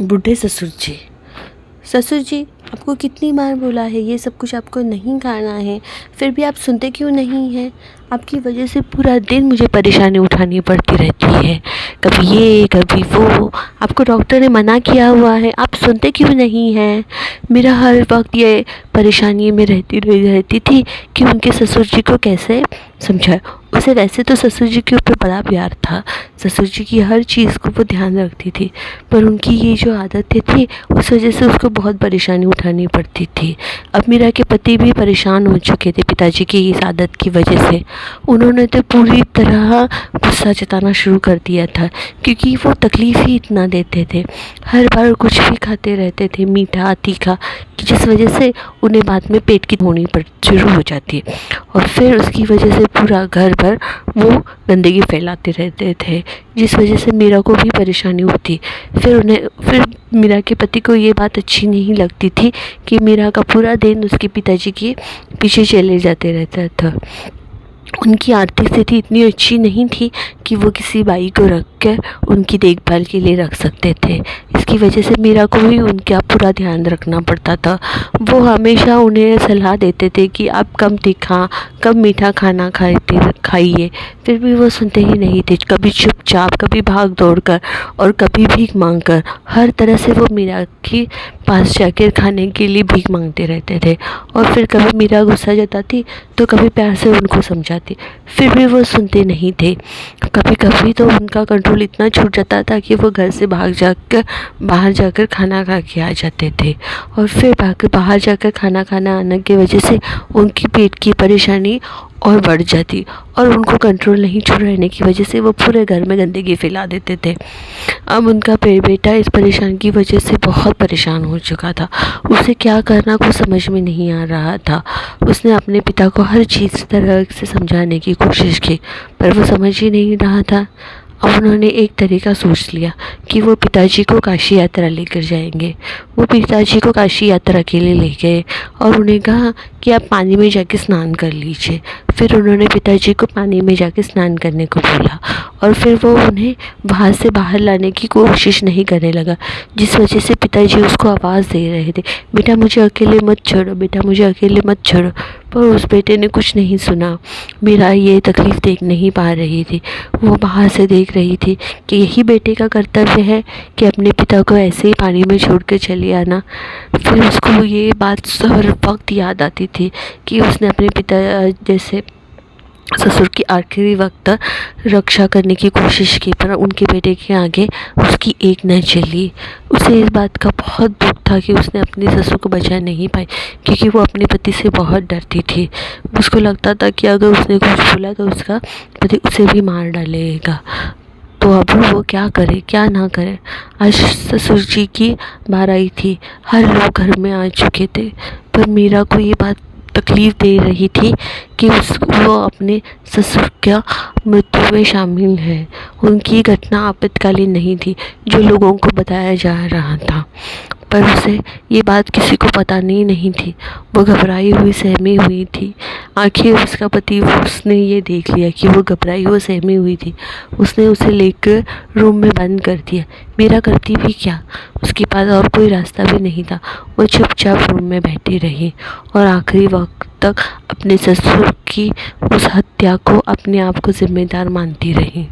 बूढ़े ससुर जी आपको कितनी बार बोला है ये सब कुछ आपको नहीं खाना है, फिर भी आप सुनते क्यों नहीं हैं। आपकी वजह से पूरा दिन मुझे परेशानी उठानी पड़ती रहती है, कभी ये कभी वो। आपको डॉक्टर ने मना किया हुआ है, आप सुनते क्यों नहीं हैं। मेरा हर वक्त ये परेशानी में रहती थी कि उनके ससुर जी को कैसे समझाए। उसे वैसे तो ससुर जी के ऊपर बड़ा प्यार था, ससुर जी की हर चीज़ को वो ध्यान रखती थी, पर उनकी ये जो आदतें थी उस वजह से उसको बहुत परेशानी उठानी पड़ती थी। अब मीरा के पति भी परेशान हो चुके थे पिताजी की इस आदत की वजह से। उन्होंने तो पूरी तरह गुस्सा जताना शुरू कर दिया था, क्योंकि वो तकलीफ़ ही इतना देते थे। हर बार कुछ भी खाते रहते थे, मीठा तीखा, कि जिस वजह से उन्हें बाद में पेट की होनी पड़ शुरू हो जाती है, और फिर उसकी वजह से पूरा घर भर वो गंदगी फैलाते रहते थे, जिस वजह से मीरा को भी परेशानी होती। फिर मीरा के पति को ये बात अच्छी नहीं लगती थी कि मीरा का पूरा दिन उसके पिताजी के पीछे चले जाते रहता था। उनकी आर्थिक स्थिति इतनी अच्छी नहीं थी कि वो किसी बाई को रख कर उनकी देखभाल के लिए रख सकते थे। इसकी वजह से मीरा को भी उनका पूरा ध्यान रखना पड़ता था। वो हमेशा उन्हें सलाह देते थे कि आप कम तीखा कम मीठा खाना खाइए, फिर भी वो सुनते ही नहीं थे। कभी चुपचाप, कभी भाग दौड़ कर और कभी भीख मांग कर, हर तरह से वो मीरा के पास जाकर खाने के लिए भीख मांगते रहते थे। और फिर कभी मीरा गुस्सा जताती तो कभी प्यार से उनको समझाती, फिर भी वो सुनते नहीं थे। कभी कभी तो उनका कंट्रोल इतना छूट जाता था कि वो घर से बाहर जाकर खाना खा के आ जाते थे, और फिर बाहर जाकर खाना आने की वजह से उनकी पेट की परेशानी और बढ़ जाती, और उनको कंट्रोल नहीं छूट रहने की वजह से वो पूरे घर में गंदगी फैला देते थे। अब उनका बेटा इस परेशान की वजह से बहुत परेशान हो चुका था। उसे क्या करना कुछ समझ में नहीं आ रहा था। उसने अपने पिता को हर चीज़ तरह से समझाने की कोशिश की, पर वो समझ ही नहीं रहा था। अब उन्होंने एक तरीका सोच लिया कि वो पिताजी को काशी यात्रा लेकर जाएंगे। वो पिताजी को काशी यात्रा के लिए ले गए और उन्हें कहा कि आप पानी में जाके स्नान कर लीजिए। फिर उन्होंने पिताजी को पानी में जाके स्नान करने को बोला, और फिर वो उन्हें वहाँ से बाहर लाने की कोशिश नहीं करने लगा, जिस वजह से पिताजी उसको आवाज़ दे रहे थे, बेटा मुझे अकेले मत छोड़ो, बेटा मुझे अकेले मत छोड़ो। पर उस बेटे ने कुछ नहीं सुना। मीरा ये तकलीफ़ देख नहीं पा रही थी। वो बाहर से देख रही थी कि यही बेटे का कर्तव्य है कि अपने पिता को ऐसे ही पानी में छोड़ कर चले आना। फिर उसको ये बात हर वक्त याद आती थी कि उसने अपने पिता जैसे ससुर की आखिरी वक्त रक्षा करने की कोशिश की, पर उनके बेटे के आगे उसकी एक न चली। उसे इस बात का बहुत दुख था कि उसने अपने ससुर को बचा नहीं पाई, क्योंकि वो अपने पति से बहुत डरती थी। उसको लगता था कि अगर उसने कुछ बोला तो उसका पति उसे भी मार डालेगा। तो अब वो क्या करे क्या ना करे। आज ससुर जी की बाराई थी, हर लोग घर में आ चुके थे, पर मीरा को ये बात तकलीफ़ दे रही थी कि वो अपने ससुर का मृत्यु में शामिल है। उनकी घटना आपातकालीन नहीं थी जो लोगों को बताया जा रहा था, पर उसे ये बात किसी को पता नहीं थी। वो घबराई हुई सहमी हुई थी। आखिर उसका पति उसने ये देख लिया कि वो घबराई हुई सहमी हुई थी। उसने उसे लेकर रूम में बंद कर दिया। मेरा करती भी क्या, उसके पास और कोई रास्ता भी नहीं था। वो चुपचाप रूम में बैठी रही और आखिरी वक्त तक अपने ससुर की उस हत्या को अपने आप को जिम्मेदार मानती रही।